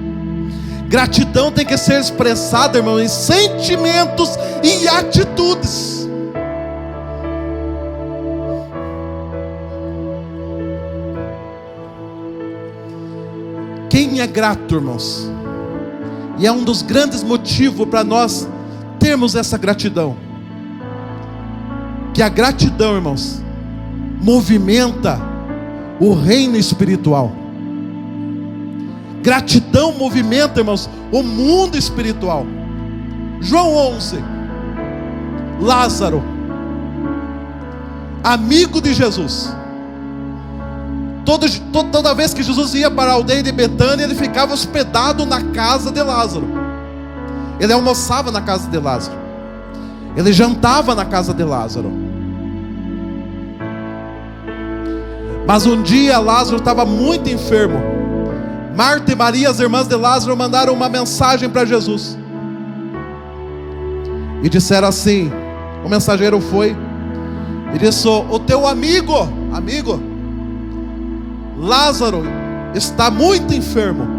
Gratidão tem que ser expressada, irmãos, em sentimentos e atitudes. Quem é grato, irmãos? E é um dos grandes motivos para nós termos essa gratidão, que a gratidão, irmãos, movimenta o reino espiritual. Gratidão movimenta, irmãos, o mundo espiritual. João 11, Lázaro, amigo de Jesus, toda vez que Jesus ia para a aldeia de Betânia, ele ficava hospedado na casa de Lázaro. Ele almoçava na casa de Lázaro, ele jantava na casa de Lázaro. Mas um dia Lázaro estava muito enfermo. Marta e Maria, as irmãs de Lázaro, mandaram uma mensagem para Jesus e disseram assim: o mensageiro foi e disse: o teu amigo Lázaro está muito enfermo.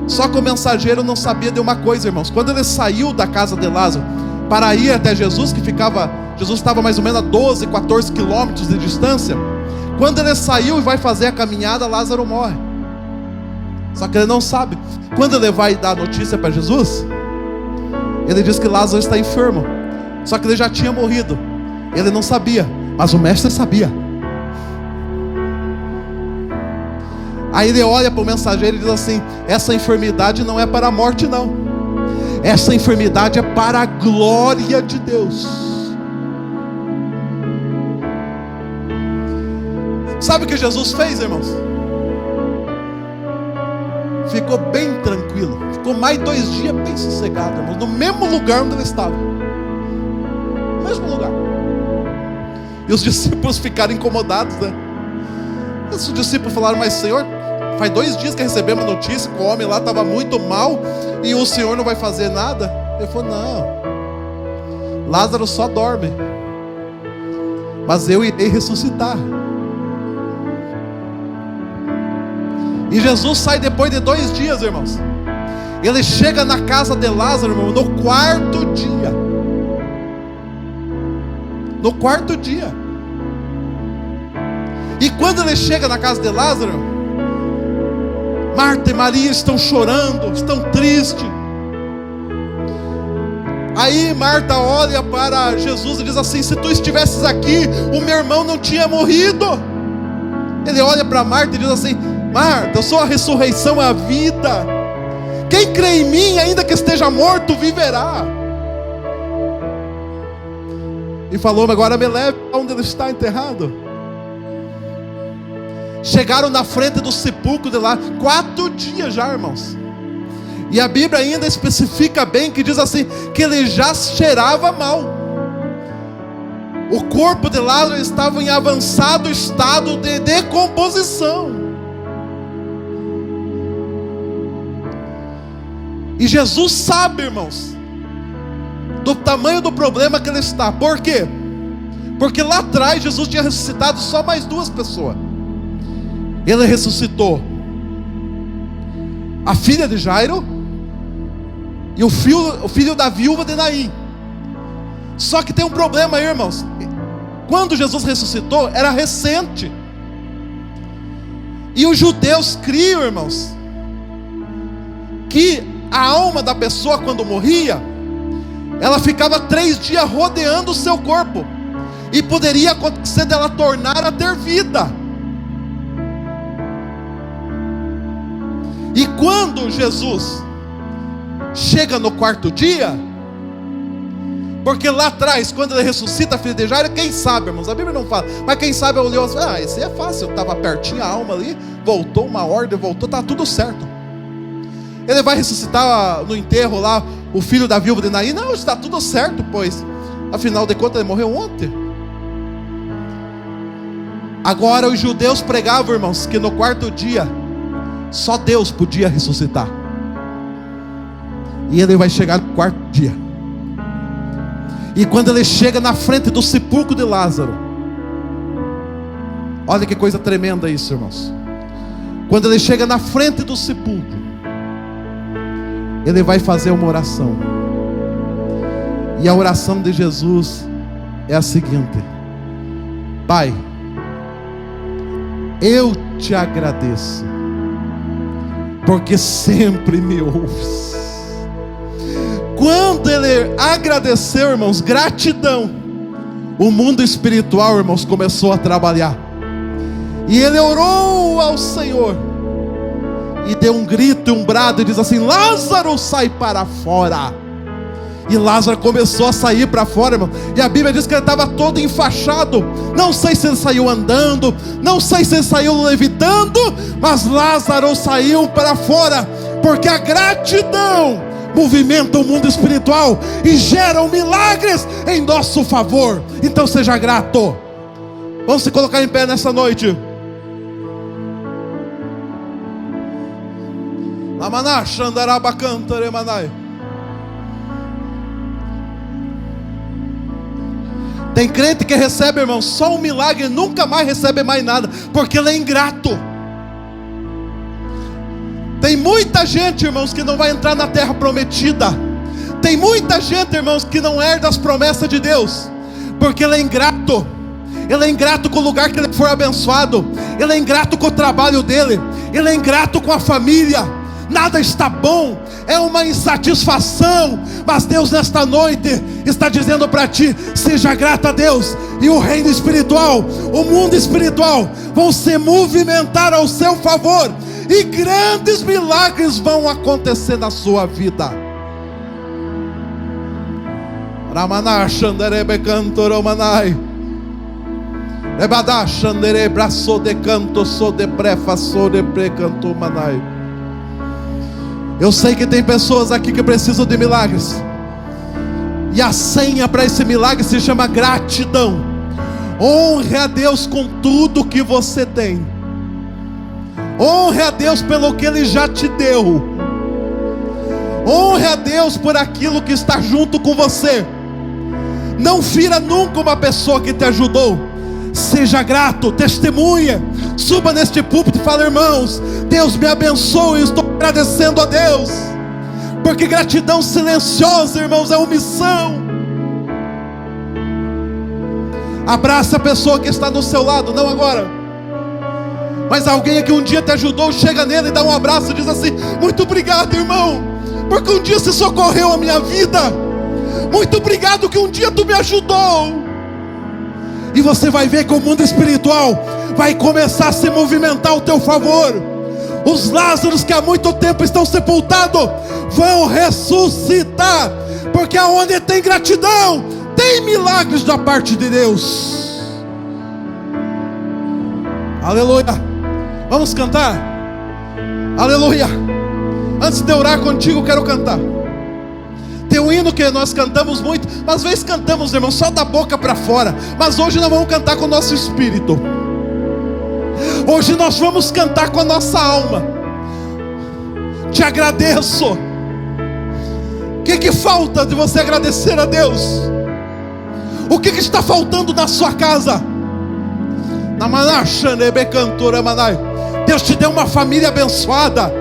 Só que o mensageiro não sabia de uma coisa, irmãos. Quando ele saiu da casa de Lázaro para ir até Jesus, Jesus estava mais ou menos a 12, 14 quilômetros de distância. Quando ele saiu e vai fazer a caminhada, Lázaro morre. Só que ele não sabe. Quando ele vai dar a notícia para Jesus, ele diz que Lázaro está enfermo. Só que ele já tinha morrido. Ele não sabia, mas o mestre sabia. Aí ele olha para o mensageiro e diz assim: essa enfermidade não é para a morte, não. Essa enfermidade é para a glória de Deus. Sabe o que Jesus fez, irmãos? Ficou bem tranquilo. Ficou mais 2 dias bem sossegado, irmãos, no mesmo lugar onde ele estava. No mesmo lugar. E os discípulos ficaram incomodados, né? Os discípulos falaram: mas Senhor, faz 2 dias que recebemos a notícia que o homem lá estava muito mal e o Senhor não vai fazer nada? Ele falou: não. Lázaro só dorme, mas eu irei ressuscitar. E Jesus sai depois de 2 dias, irmãos. Ele chega na casa de Lázaro, irmão, no 4º dia. No 4º dia. E quando ele chega na casa de Lázaro, Marta e Maria estão chorando, estão tristes. Aí Marta olha para Jesus e diz assim: se tu estivesses aqui, o meu irmão não tinha morrido. Ele olha para Marta e diz assim: Marta, eu sou a ressurreição e a vida. Quem crê em mim, ainda que esteja morto, viverá. E falou: agora me leve onde ele está enterrado. Chegaram na frente do sepulcro de lá, 4 dias já, irmãos. E a Bíblia ainda especifica bem, que diz assim, que ele já cheirava mal. O corpo de Lázaro estava em avançado estado de decomposição. E Jesus sabe, irmãos, do tamanho do problema que ele está. Por quê? Porque lá atrás Jesus tinha ressuscitado só mais 2 pessoas. Ele ressuscitou a filha de Jairo e o filho da viúva de Naim. Só que tem um problema aí, irmãos. Quando Jesus ressuscitou, era recente. E os judeus criam, irmãos, que a alma da pessoa, quando morria, ela ficava 3 dias rodeando o seu corpo, e poderia acontecer dela tornar a ter vida. E quando Jesus chega no 4º dia, porque lá atrás, quando ele ressuscita a filha de Jairo, quem sabe, irmãos, a Bíblia não fala, mas quem sabe olhou assim: esse é fácil, estava pertinho a alma ali, voltou uma ordem, voltou, está tudo certo. Ele vai ressuscitar no enterro lá o filho da viúva de Naim? Não, está tudo certo, pois afinal de contas ele morreu ontem. Agora os judeus pregavam, irmãos, que no 4º dia só Deus podia ressuscitar. E ele vai chegar no 4º dia. E quando ele chega na frente do sepulcro de Lázaro, olha que coisa tremenda isso, irmãos. Quando ele chega na frente do sepulcro, ele vai fazer uma oração. E a oração de Jesus é a seguinte: Pai, eu te agradeço, porque sempre me ouves. Quando ele agradeceu, irmãos, gratidão, o mundo espiritual, irmãos, começou a trabalhar. E ele orou ao Senhor e deu um grito e um brado e diz assim: Lázaro, sai para fora. E Lázaro começou a sair para fora, irmão. E a Bíblia diz que ele estava todo enfaixado. Não sei se ele saiu andando, não sei se ele saiu levitando, mas Lázaro saiu para fora, porque a gratidão movimenta o mundo espiritual e gera milagres em nosso favor. Então seja grato. Vamos se colocar em pé nessa noite. Amaná, Xandaraba Cantare Manai. Tem crente que recebe, irmão, só um milagre e nunca mais recebe mais nada, porque ele é ingrato. Tem muita gente, irmãos, que não vai entrar na terra prometida. Tem muita gente, irmãos, que não herda as promessas de Deus, porque ele é ingrato. Ele é ingrato com o lugar que ele foi abençoado. Ele é ingrato com o trabalho dele. Ele é ingrato com a família. Nada está bom, é uma insatisfação. Mas Deus nesta noite está dizendo para ti: seja grato a Deus. E o reino espiritual, o mundo espiritual vão se movimentar ao seu favor, e grandes milagres vão acontecer na sua vida. Ramaná Xanderebe Cantoromanai. Lebadá Xandere Braço de Canto, sou de prefa, sou de precanto manai. Eu sei que tem pessoas aqui que precisam de milagres, e a senha para esse milagre se chama gratidão. Honre a Deus com tudo que você tem. Honre a Deus pelo que Ele já te deu. Honre a Deus por aquilo que está junto com você. Não fira nunca uma pessoa que te ajudou. Seja grato, testemunha. Suba neste púlpito e fala: irmãos, Deus me abençoe, eu estou agradecendo a Deus. Porque gratidão silenciosa, irmãos, é omissão. Abraça a pessoa que está do seu lado, não agora, mas alguém que um dia te ajudou. Chega nele e dá um abraço e diz assim: muito obrigado, irmão, porque um dia você socorreu a minha vida. Muito obrigado que um dia tu me ajudou. E você vai ver que o mundo espiritual vai começar a se movimentar ao teu favor. Os Lázaros que há muito tempo estão sepultados vão ressuscitar, porque aonde tem gratidão, tem milagres da parte de Deus. Aleluia. Vamos cantar? Aleluia. Antes de eu orar contigo, eu quero cantar. Tem um hino que nós cantamos muito, mas às vezes cantamos, irmão, só da boca para fora. Mas hoje nós vamos cantar com o nosso espírito. Hoje nós vamos cantar com a nossa alma. Te agradeço. O que falta de você agradecer a Deus? O que está faltando na sua casa? Deus te deu uma família abençoada.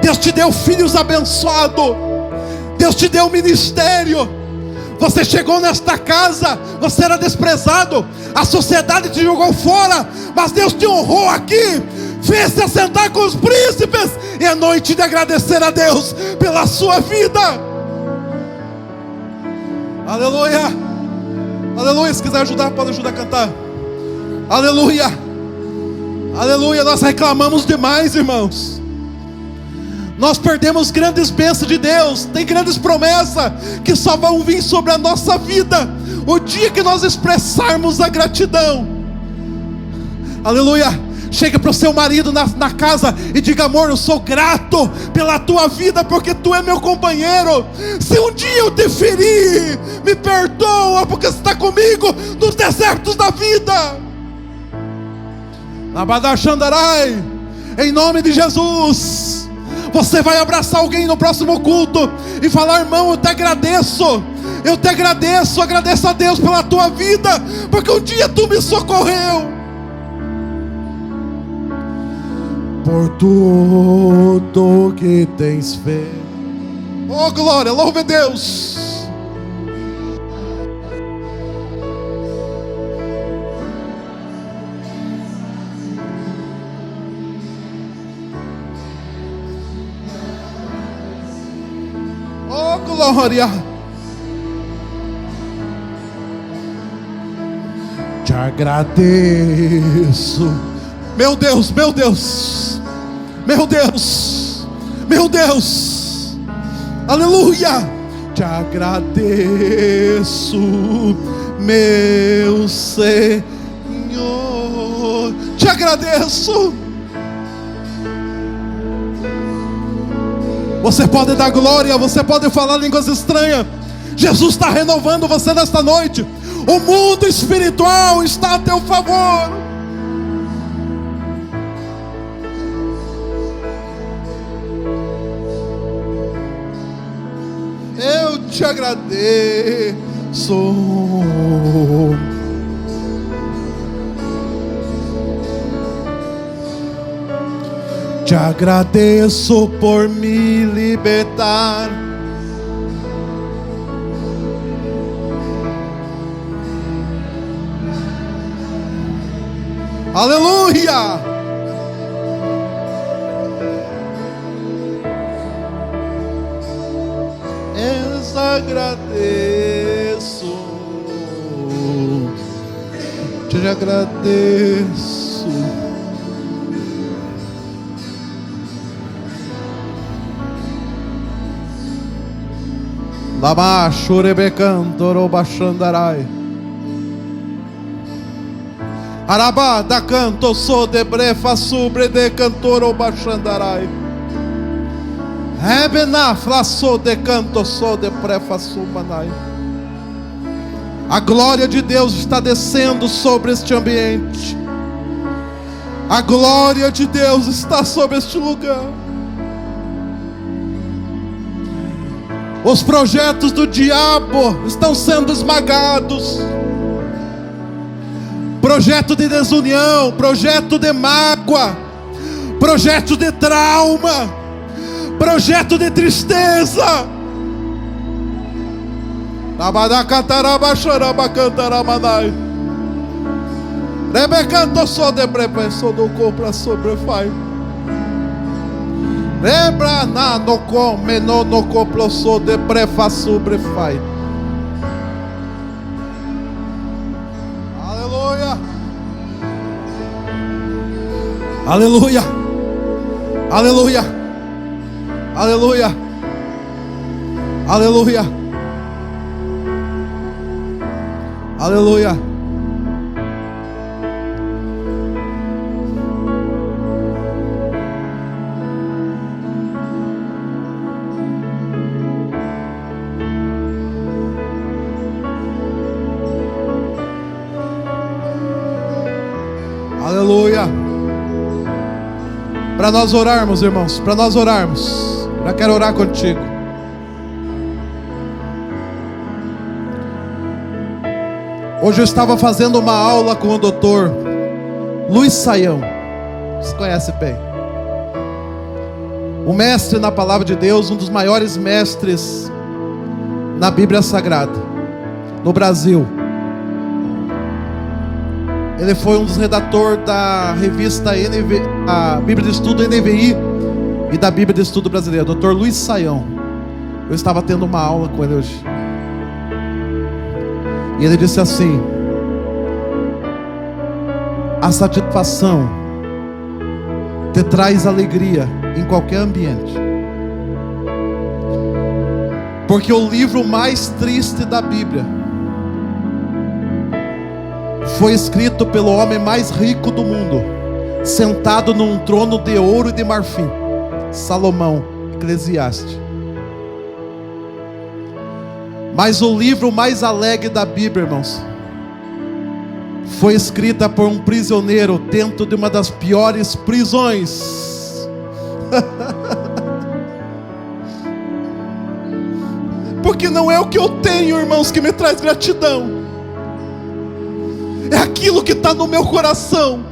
Deus te deu filhos abençoados. Deus te deu um ministério. Você chegou nesta casa, você era desprezado, a sociedade te jogou fora, mas Deus te honrou aqui, fez-se assentar com os príncipes. E é noite de agradecer a Deus pela sua vida. Aleluia. Aleluia. Se quiser ajudar, pode ajudar a cantar. Aleluia. Aleluia. Nós reclamamos demais, irmãos. Nós perdemos grandes bênçãos de Deus. Tem grandes promessas que só vão vir sobre a nossa vida o dia que nós expressarmos a gratidão. Aleluia. Chega para o seu marido na casa e diga: amor, eu sou grato pela tua vida, porque tu é meu companheiro. Se um dia eu te feri, me perdoa, porque você está comigo nos desertos da vida. Nabadachandarai, em nome de Jesus. Você vai abraçar alguém no próximo culto e falar: irmão, eu te agradeço. Eu te agradeço, agradeço a Deus pela tua vida, porque um dia tu me socorreu. Por tudo que tens feito. Oh glória, louve a Deus. Oh glória. Te agradeço. Meu Deus, meu Deus, meu Deus, meu Deus, aleluia. Te agradeço, meu Senhor, te agradeço. Você pode dar glória, você pode falar línguas estranhas. Jesus está renovando você nesta noite. O mundo espiritual está a teu favor. Eu te agradeço. Te agradeço por me libertar. Aleluia. Eu agradeço. Te agradeço. Lama churebecanto bachandarai. Arabá da canto so de brefa sobre de cantoro bachandarai. Rebena flaçou de canto so de prefa sumanai. A glória de Deus está descendo sobre este ambiente. A glória de Deus está sobre este lugar. Os projetos do diabo estão sendo esmagados. Projeto de desunião, projeto de mágoa, projeto de trauma, projeto de tristeza. Rebecanto só de prepenso do corpo sobrefai. Lembra na no come no coplo só de prefa sobrefai. Aleluia, aleluia, aleluia, aleluia, aleluia. Aleluia. Para nós orarmos, irmãos, para nós orarmos. Já quero orar contigo. Hoje eu estava fazendo uma aula com o doutor Luiz Saião. Você conhece bem. Um mestre na palavra de Deus, um dos maiores mestres na Bíblia Sagrada no Brasil. Ele foi um dos redatores da revista a Bíblia de Estudo NVI e da Bíblia de Estudo Brasileira, Dr. Luiz Saião. Eu estava tendo uma aula com ele hoje. E ele disse assim: a satisfação te traz alegria em qualquer ambiente. Porque o livro mais triste da Bíblia foi escrito pelo homem mais rico do mundo, sentado num trono de ouro e de marfim, Salomão, Eclesiastes. Mas o livro mais alegre da Bíblia, irmãos, foi escrita por um prisioneiro dentro de uma das piores prisões. Porque não é o que eu tenho, irmãos, que me traz gratidão. É aquilo que está no meu coração.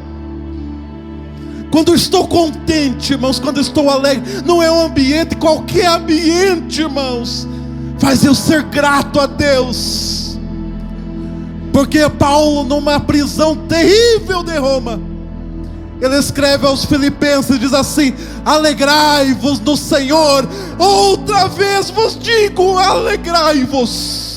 Quando eu estou contente, irmãos, quando eu estou alegre, não é um ambiente, qualquer ambiente, irmãos, faz eu ser grato a Deus. Porque Paulo, numa prisão terrível de Roma, ele escreve aos Filipenses, diz assim: alegrai-vos no Senhor. Outra vez vos digo, alegrai-vos.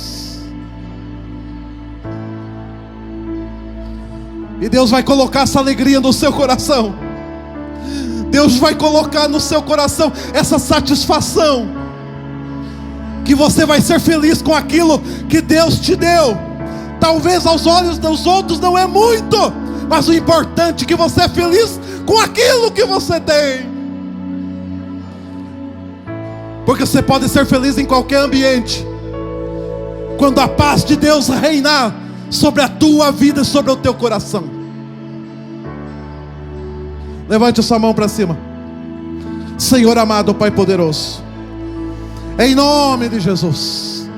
E Deus vai colocar essa alegria no seu coração. Deus vai colocar no seu coração essa satisfação, que você vai ser feliz com aquilo que Deus te deu. Talvez aos olhos dos outros não é muito, mas o importante é que você é feliz com aquilo que você tem. Porque você pode ser feliz em qualquer ambiente, quando a paz de Deus reinar sobre a tua vida e sobre o teu coração. Levante a sua mão para cima. Senhor amado, Pai poderoso, em nome de Jesus,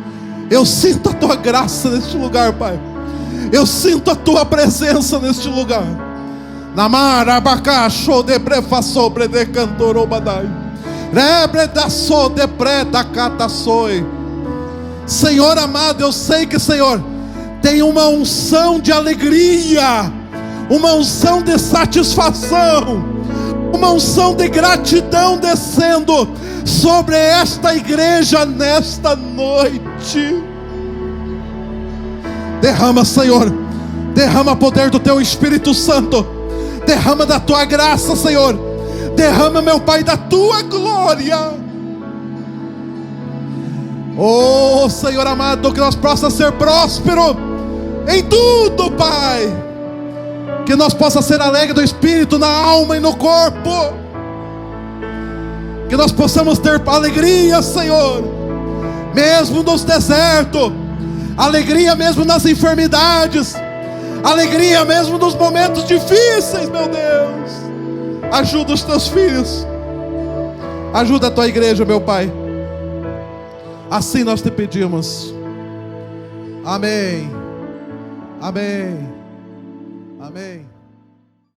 eu sinto a tua graça neste lugar, Pai. Eu sinto a tua presença neste lugar. Namar abacaxo de brefa sobre de cantorobadai. Rebre da so de preta cataçoi. Senhor amado, eu sei que, Senhor, tem uma unção de alegria, uma unção de satisfação, uma unção de gratidão descendo sobre esta igreja nesta noite. Derrama, Senhor, derrama poder do teu Espírito Santo, derrama da tua graça, Senhor, derrama, meu Pai, da tua glória. Oh, Senhor amado, que nós possamos ser prósperos em tudo, Pai. Que nós possamos ser alegres do Espírito, na alma e no corpo. Que nós possamos ter alegria, Senhor, mesmo nos desertos, alegria mesmo nas enfermidades, alegria mesmo nos momentos difíceis, meu Deus. Ajuda os teus filhos, ajuda a tua igreja, meu Pai. Assim nós te pedimos. Amém. Amém. Amém.